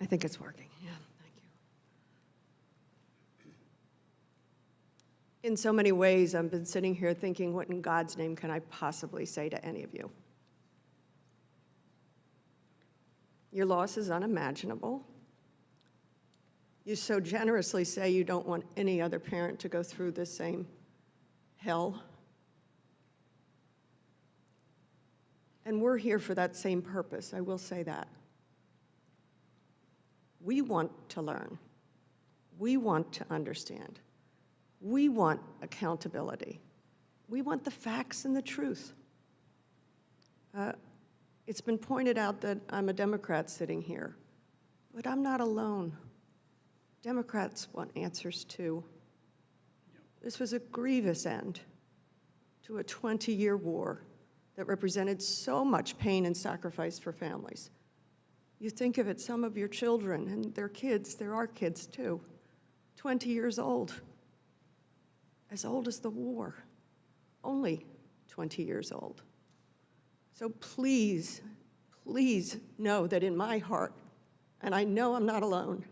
I think it's working, yeah, thank you. In so many ways, I've been sitting here thinking, what in God's name can I possibly say to any of you? Your loss is unimaginable. You so generously say you don't want any other parent to go through this same hell. And we're here for that same purpose, I will say that. We want to learn. We want to understand. We want accountability. We want the facts and the truth. It's been pointed out that I'm a Democrat sitting here, but I'm not alone. Democrats want answers too. This was a grievous end to a 20-year war that represented so much pain and sacrifice for families. You think of it, some of your children and their kids, they're our kids too, 20 years old as the war, only 20 years old. So please, please know that in my heart, and I know I'm not alone,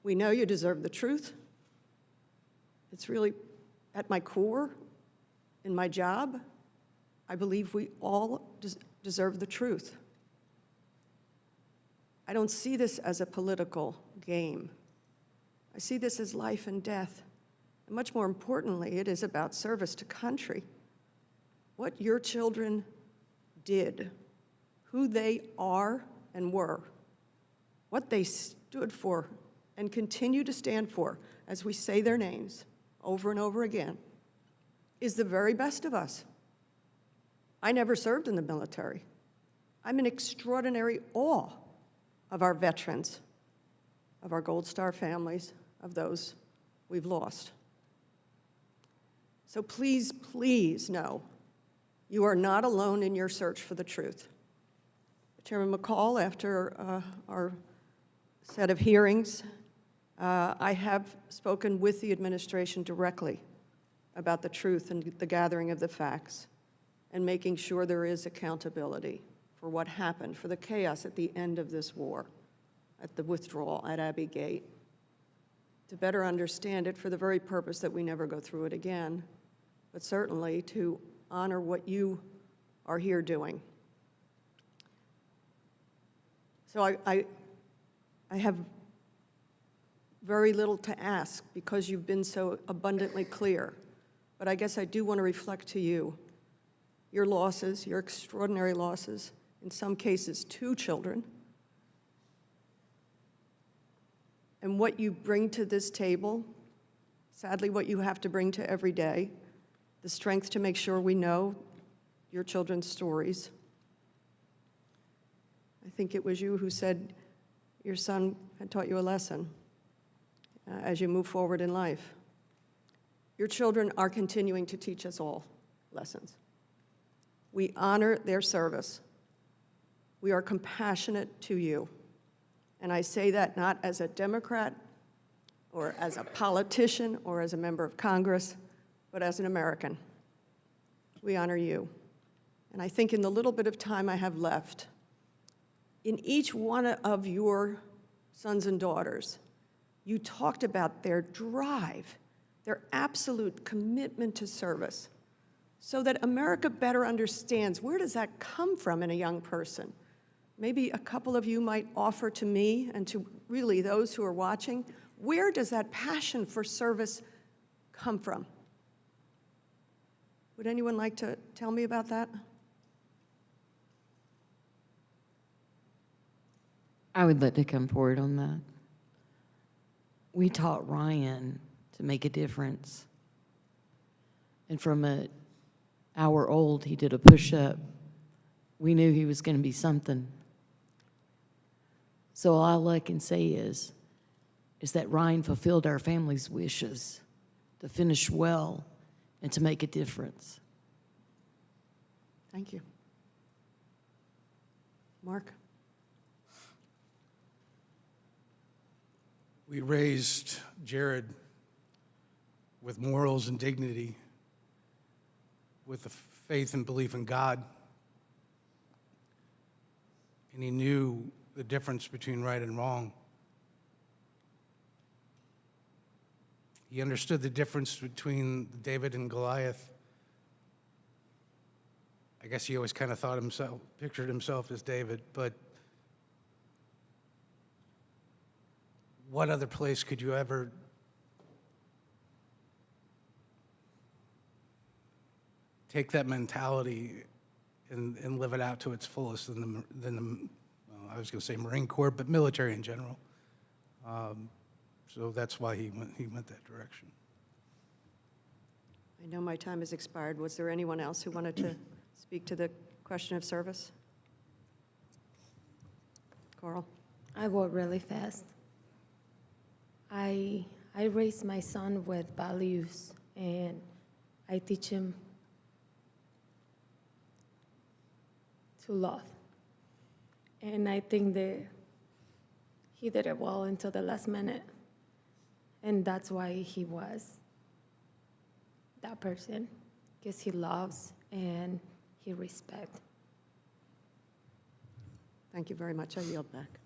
we know you deserve the truth. It's really at my core, in my job, I believe we all deserve the truth. I don't see this as a political game. I see this as life and death. And much more importantly, it is about service to country. What your children did, who they are and were, what they stood for and continue to stand for as we say their names over and over again, is the very best of us. I never served in the military. I'm in extraordinary awe of our veterans, of our Gold Star families, of those we've lost. So please, please know you are not alone in your search for the truth. Chairman McCall, after our set of hearings, I have spoken with the administration directly about the truth and the gathering of the facts and making sure there is accountability for what happened, for the chaos at the end of this war, at the withdrawal at Abbey Gate, to better understand it for the very purpose that we never go through it again, but certainly to honor what you are here doing. So I have very little to ask because you've been so abundantly clear, but I guess I do want to reflect to you your losses, your extraordinary losses, in some cases 2 children, and what you bring to this table, sadly what you have to bring to every day, the strength to make sure we know your children's stories. I think it was you who said your son had taught you a lesson as you move forward in life. Your children are continuing to teach us all lessons. We honor their service. We are compassionate to you. And I say that not as a Democrat or as a politician or as a member of Congress, but as an American. We honor you. And I think in the little bit of time I have left, in each one of your sons and daughters, you talked about their drive, their absolute commitment to service, so that America better understands where does that come from in a young person. Maybe a couple of you might offer to me and to really those who are watching, where does that passion for service come from? Would anyone like to tell me about that? I would like to come forward on that. We taught Ryan to make a difference. And from an hour old, he did a push-up. We knew he was going to be something. So all I can say is that Ryan fulfilled our family's wishes to finish well and to make a difference. Thank you. Mark? We raised Jared with morals and dignity, with the faith and belief in God. And he knew the difference between right and wrong. He understood the difference between David and Goliath. I guess he always kind of pictured himself as David, but what other place could you ever take that mentality and live it out to its fullest than well, I was going to say Marine Corps, but military in general. So that's why he went that direction. I know my time has expired. Was there anyone else who wanted to speak to the question of service? Coral? I work really fast. I raise my son with values, and I teach him to love. And I think that he did it well until the last minute. And that's why he was that person, because he loves and he respects. Thank you very much. I yield back.